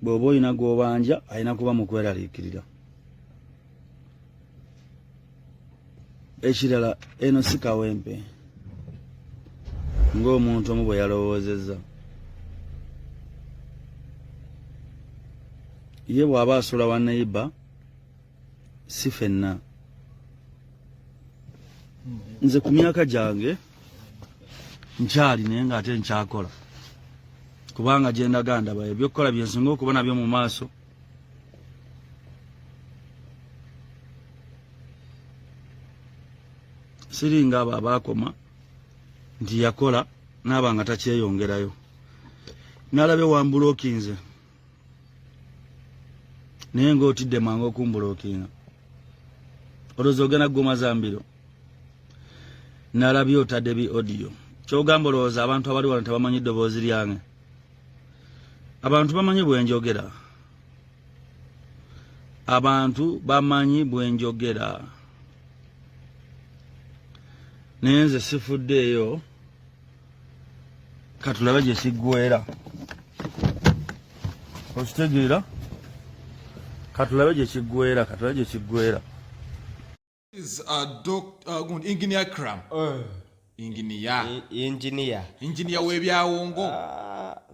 bw'oba olina gw'obanja alina kuba mu kweraliikirira. Ekirala eno si kawempe ng'omuntu omu bwe yalowoozezza. Ye bw'aba asula wa neighbor si ffenna. Nze ku myaka gyange nkyali naye ng'ate nkyakola kubanga gye ndaga ndaba ebyokukola bye nsinga okuba nabyo mu maaso. Siringa abo abaakoma nti yakola n'aba nga takyeyongerayo. Nalabye wambulookinze naye ng'otidde mangu okumbulookinga. Olowooza ogenda gguma za mbiro. Nalabye otadde bi audio. Kyogamba olowooza abantu abali wano tebamanyi ddoboozi lyange. Abantu bamanyi bwe njogera. Abantu bamanyi bwe njogera. Naye nze sifuddeeyo katulabe gye kiggweera. Okitegeera? Katulabe gye kiggweera, katulabe gye kiggweera. Engineer Acram. Engineer w'ebyawongo.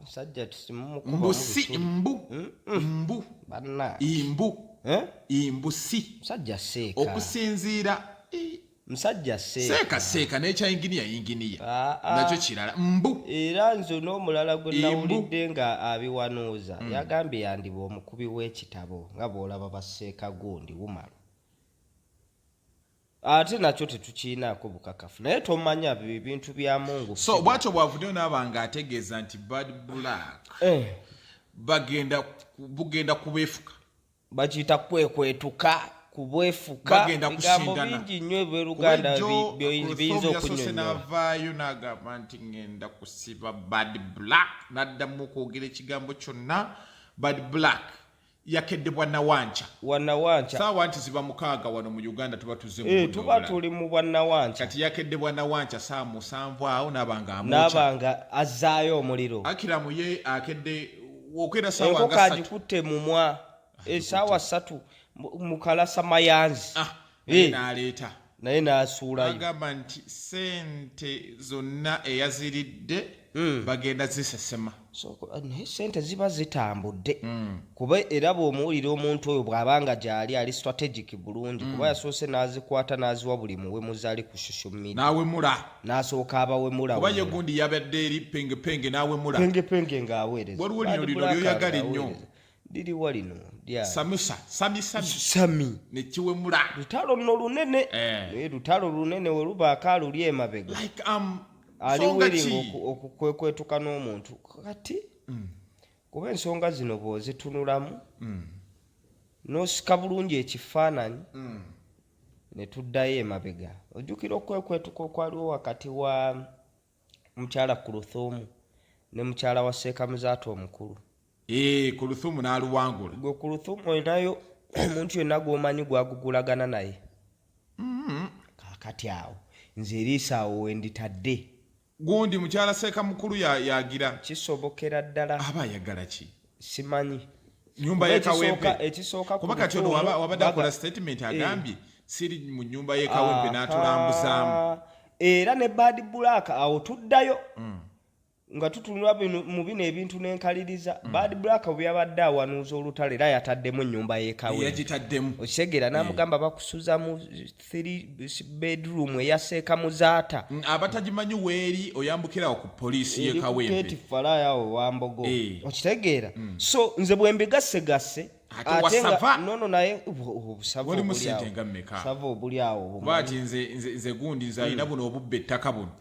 Sajja tusimu Mbusi mbu. Banna. Imbu si. Sajja seeka. Okusinziira Msajja seeka. Seeka n'ekya engineer. Nakyo kirala. Mbu. Era nze n'omulala gwe nawulidde nga abiwanuuza. Yagambye yandiba omukubi w'ekitabo nga bw'olaba baseeka gundi wumalo. Ate nakyo tetukiinaako bukakafu. Naye tomanya bintu bya Mungu. So bw'atyo bw'avuddeyo n'abanga ategeeza nti Bad Black bugenda kubeefuka. Bakiyita kwekwetuka. Kubwefuka bigambo bingi nnyo eby'Oluganda biyinza okunyonyola. N'avaayo n'agamba nti ngenda kusiba Bad Black n'addamu okwogera ekigambo kyonna. Bad Black yakedde Bwannawanca. Saawa nti ziba 6 wano mu Uganda tuba tuzze mu tuba tuli mu Bwannawanca. Kati yakedde Bwannawanca saa 7 awo n'abanga azzaayo omuliro. Akiramu ye akedde okwera saawa nga 3. Enkoko agikutte mumwa essaawa 3 mukalasa mayanzi. N'aleeta. Naye n'asuulayo. Agamba nti sente zonna eyaziridde bagenda zisesema. Naye sente ziba zitambudde. Kuba era bw'omuwulira omuntu oyo bw'abanga gy'ali ali strategic bulungi. Kuba yasoose n'azikwata n'aziwa buli muwe muzaali ku social media. N'awemula. N'asooka abawemula. Kuba ye gundi yabadde eri pengepenge n'awemula. Pengepenge ng'aweereza. Waliwo lino lyoyagala ennyo. Liri walino lya Sami ne kiwemula. Lutalo nno lunene. Lutalo lunene we lubaako aluli emabega. Ali wering okukwekwetuka n'omuntu. Kati kuba ensonga zino bw'ozitunulamu n'osika bulungi ekifaananyi ne tuddayo emabega. Ojjukira okwekwetuka okwaliwo wakati wa mukyala Kuluthum ne mukyala wa Ssekamuzaato omukulu. Kuluthum n'aluwangula. Gwe Kuluthum olinayo omuntu yenna gw'omanyi gwagugulagana naye. Kakati awo nze eriisa awo wenditadde. Gundi mukyala Seeka mukulu yagira. Kisobokera ddala. Aba ayagala ki? Simanyi. Nyumba ye Kawempe. Ekisooka kuba kati ono wabadde akola statement agambye siri mu nyumba ye Kawempe n'atulambuzaamu. Era ne Bad Black awo tuddayo. Nga tutunula mu bino ebintu n'enkaliriza. Bad Black bwe yabadde awanuuza olutale era yataddemu ennyumba y'ekawempe. Yagitaddemu. Okitegeera n'amugamba bakusuza mu 3 bedroom eya Sseekamuzaata. Abatagimanyi weeri oyambukirawo ku poliisi y'ekawempe. Eri Falaaya awo Wambogo. Okitegeera. So nze bwe mbigasse ate nga nono naye obusavu wali mu ssente nga mmeka. Savu obuli awo. Bw'ati nze gundi nze alina buno obubba ettaka buno.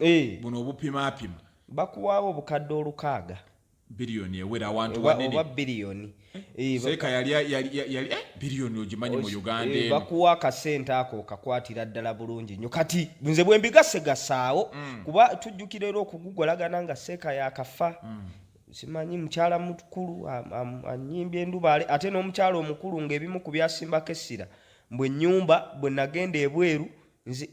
Buno obupimaapima. Bakuwaawo obukadde 600 biliyoni ewera awantu wanene. Oba biliyoni. Seeka yali biliyoni ogimanyi mu Uganda eno. Bakuwa akasente ako kakwatira ddala bulungi nnyo. Kati nze bwe mbigassegaawo kuba tujjukira era okugugolagana nga Seeka yakafa. Simanyi mukyala mukulu anyimbye endubaale ate n'omukyala omukulu ng'ebimu ku byasimbako essira. Bwe nnyumba bwe nagenda ebweru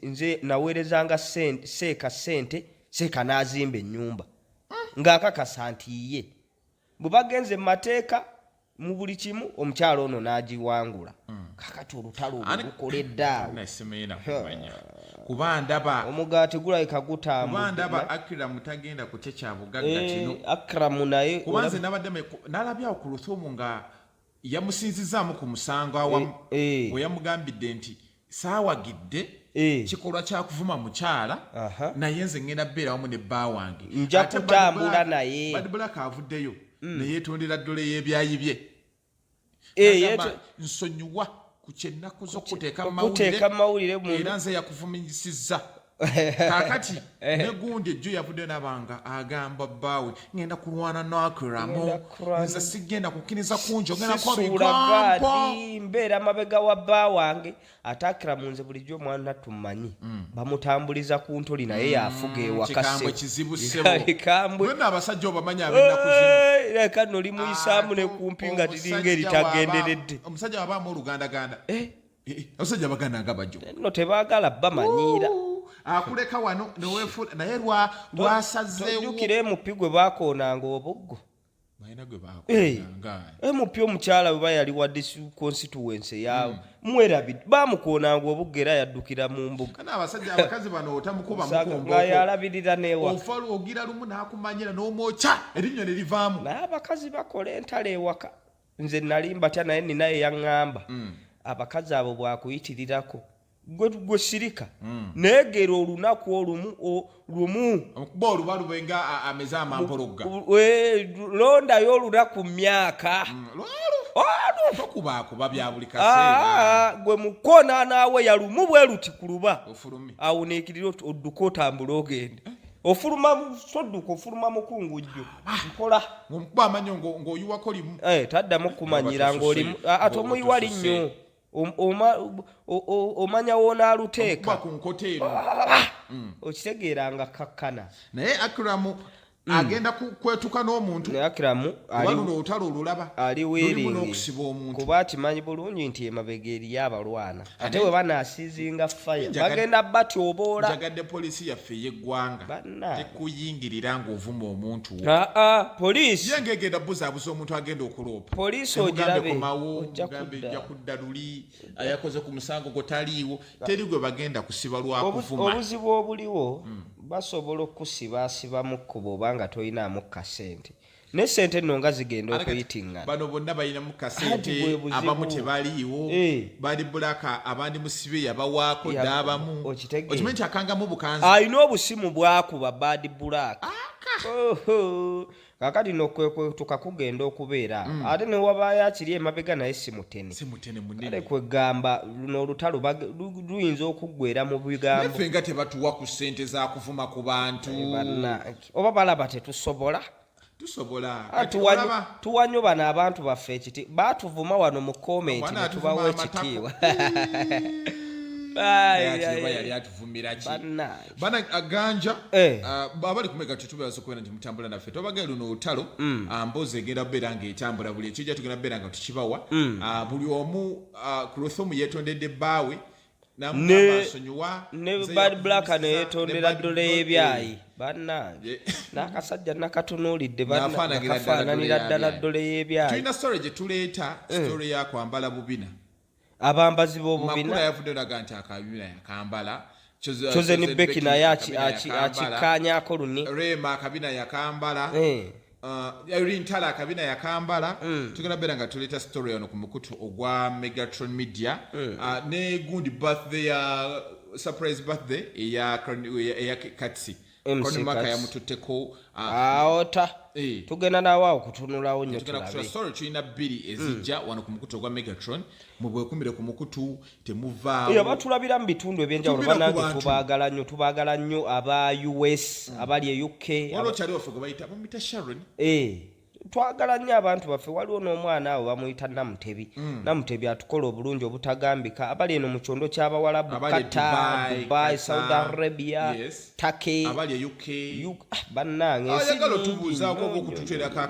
nze naweerezanga Seeka ssente. Seeka n'azimba ennyumba ng'akakasa nti ye bwe bagenze mu mateeka mu buli kimu omukyalo ono n'agiwangula kakati olutalo lukoledda nasemera kumanya kuba ndaba omugaati gulabika gutambudde kuba ndaba Acram tagenda kukyecha bugagga kino Acram naye kuba nze nabadde nalabyawo Kuluthum nga yamusinzizaamu ku musango awamu bwe yamugambidde nti saawagidde kikolwa kya kuvuma mukyala naye nze ngenda beera wamu ne bba wange nja kutambula naye Bad Black avuddeyo ne yeetondera ddole y'ebyayi bye nsonyiwa ku kyennaku z'okuteeka mawulire era nze yakuvumisizza kakati ne gundi ejjo yavudde nabanga agamba bbaawe ngenda kulwana n'Akramu nze sigenda kukkiriza kunjogerako bigambo mbeera mabega wa bba wange ate Akramu nze bulijjo omwana tumanyi bamutambuliza ku ntoli naye yafuga ewakakambwe kizibu ssebo bonna abasajja obamanya ab'ennaku zino leka nno limuyisaamu ne kumpi nga liringa eritagenderedde omusajja wabaamu olugandaganda abasajja baganda nga bajjo nno tebaagala bamanyiira akuleka wano newefu naye lwasazeewo tojjukira emupi gwe baakoonanga obuggo balina gwe baakoonanga emupi omukyala bwe bayali wa constituency yaabwe mwerabidde baamukoonanga obuggo era yaddukira mu mbuga kana abasajja abakazi bano otamukuba mukombo nga yalabirira neewa ofalu ogira lumu n'akumanyira n'omwokya erinnyo ne livaamu naye abakazi bakola entala ewaka nze nali mbatya naye ninaye yaŋŋamba abakazi abo bwakuyitirirako gwe sirika neegera olunaku lumu okuba oluba lubenga ameze amampologga londayo olunaku mu myaka tokubakuba bya buli kaseera gwe mukoona naawe yalumu bwe luti ku luba awo neekirira odduka otambula ogende ofuluma sodduka ofuluma mukungujjo mpola omukuba amanyo ng'oyiwako limu taddamu kumanyira ng'olimu ate omuyiwa linnyo omanya wonaaluteeka ku nkota eno okitegeeranga kakkana naye Acram agenda kwetuka n'omuntu naye Acram luno olutalo olulaba ali weeringi kuba akimanyi bulungi nti emabega eriyo abalwana ate bwe banaasiizinga faya bagenda batyoboola njagadde poliisi yaffe ey'eggwanga tekuyingirira ng'ovuma omuntu poliisi ye ng'egenda buzaabuza omuntu agenda okuloopa poliisi ogirabe ojja kudda luli ayakoze ku musango gwe taliiwo teri gwe bagenda kusiba lwakuvuma obuzibu obuliwo basobola okusibaasibamu kkuba obanga toyinaamu kasente ne sente nno nga zigenda okuyitingana bano bonna balinamu kasente abamu tebaliiwo Bad Black abandi musibe yabawaako daabamu okimanyi nti akangamu bukanzi alina obusimu bwakuba Bad Black kakati nokwekwe tukakugenda okubeera ate ne wabaayo akiri emabega naye simutene kale kwegamba luno olutalo luyinza okuggwera mu bigambo naffe nga tebatuwa ku ssente za kuvuma ku bantu oba balaba tetusobola tuwanyo bano abantu baffe ekiti baatuvuma wano mu komenti ne tubawa ekitiibwa yali atuvumira ki bana aganja abali kumega tutubaza kwena nti mutambula naffe tobagala luno olutalo mbozi egenda beera ng'etambula buli ekijja tugenda beera nga tukibawa buli omu Kuluthum yeetondedde bbaawe ne Bad Black neyeetondera ddole y'ebyayi bannange n'akasajja nakatunuulidde nakafaananira ddala ddole y'ebyayi tulina story gye tuleeta story ya kwambala bubina abambazi b'obubina makula yavudde olaga nti akabina yakambala Chosen Becky naye akikaanyako luni Rema akabina yakambala Rintala akabina yakambala tugenda beera nga tuleeta story ono ku mukutu ogwa Megatron Media ne gundi birthday ya surprise birthday eya Katsi Konimaka yamututteko aota tugenda nawe awo kutunulawo nnyo tulabe story tulina bbiri ezijja wano ku mukutu ogwa Megatron mu bwekumire ku mukutu temuvaawo batulabira mu bitundu ebyenjawulo banange tubaagala nnyo aba US abali e UK waliwo kyali waffe gwe bayita bamuyita Sharon twagala nnyo abantu baffe waliwo n'omwana awo bamuyita Namutebi atukola obulungi obutagambika abali eno mu kyondo ky'abawalabu Qatar, Dubai, Saudi Arabia, Turkey abali e UK bannange ayagala otubuuzaako okututwerako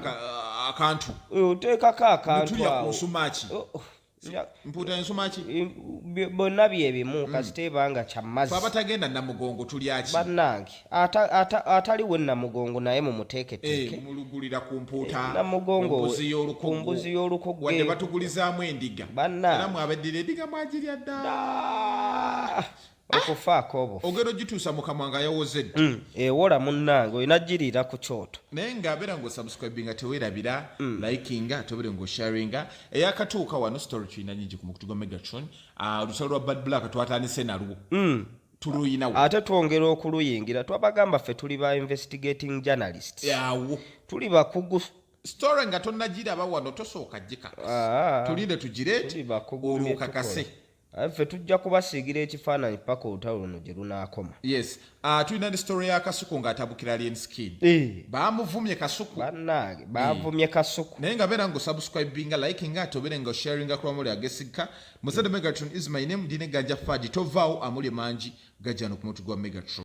akantu oteekako akantu tulya ku nsumaki mputa ensoma ki bonna byebimu kasitebanga kyamazzi abatagenda namugongo tulyaki bannange ataliwo namugongo naye mumuteeketeeke mulugulira ku mpuuta namugongo kumbuzi y'olukogo wadde batugulizaamu endiga era mwabaddira endiga mwagirya dda okufaako obwo ogero gituusa mukama nga yawozedde ewola munnange olina giriira ku kyoto naye ng'abeera ng'osubscribinga teweerabira likinga tobere ng'osharinga eyakatuuka wano story tulina nyingi ku mukutu gwa Megatron olusalo lwa Bad Black twatandise nalwo tuluyinawo ate twongera okuluyingira twabagamba ffe tuli ba investigating journalists yawo tuli bakugu story nga tonnagiraba wano tosooka gikakasa tulinde tugireete olwokakase ffe tujja kubasiigira ekifaananyi paka olutalo luno gye lunaakoma yes tulina ne story ya Kasuku ng'atabukira alien skin baamuvumye Kasuku bannange baavumye Kasuku naye nga beera ng'osubscribinga likinga ate obeere ng'osharinga ku bamuli agesigika Musada Megatron is my name dine gajja fadi tovaawo amuli mangi gajja no ku mutu gwa Megatron